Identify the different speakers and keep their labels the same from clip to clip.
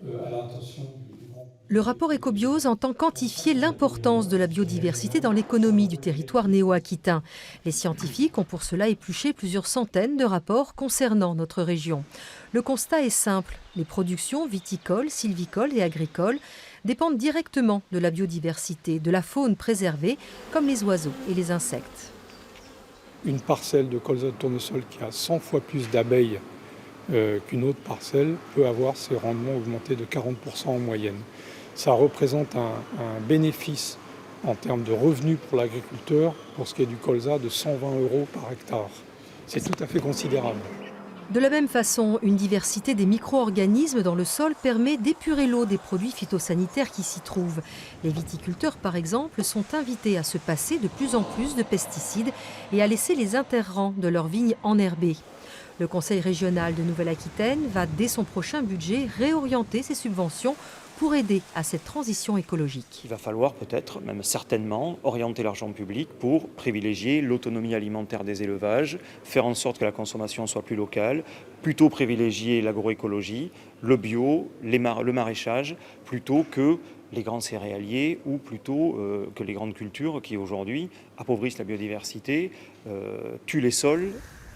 Speaker 1: à l'intention du grand.
Speaker 2: Le rapport Ecobiose entend quantifier l'importance de la biodiversité dans l'économie du territoire néo-aquitain. Les scientifiques ont pour cela épluché plusieurs centaines de rapports concernant notre région. Le constat est simple, les productions viticoles, sylvicoles et agricoles dépendent directement de la biodiversité, de la faune préservée, comme les oiseaux et les insectes.
Speaker 1: Une parcelle de colza de tournesol qui a 100 fois plus d'abeilles qu'une autre parcelle peut avoir ses rendements augmentés de 40% en moyenne. Ça représente un bénéfice en termes de revenus pour l'agriculteur, pour ce qui est du colza, de 120 € par hectare. C'est tout à fait considérable.
Speaker 2: De la même façon, une diversité des micro-organismes dans le sol permet d'épurer l'eau des produits phytosanitaires qui s'y trouvent. Les viticulteurs, par exemple, sont invités à se passer de plus en plus de pesticides et à laisser les interrants de leurs vignes enherbées. Le Conseil régional de Nouvelle-Aquitaine va, dès son prochain budget, réorienter ses subventions pour aider à cette transition écologique.
Speaker 3: Il va falloir peut-être, même certainement, orienter l'argent public pour privilégier l'autonomie alimentaire des élevages, faire en sorte que la consommation soit plus locale, plutôt privilégier l'agroécologie, le bio, le maraîchage, plutôt que les grands céréaliers ou plutôt que les grandes cultures qui aujourd'hui appauvrissent la biodiversité, tuent les sols.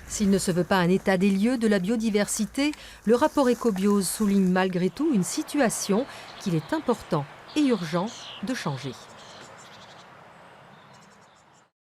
Speaker 2: S'il ne se veut pas un état des lieux de la biodiversité, le rapport Ecobiose souligne malgré tout une situation qu'il est important et urgent de changer.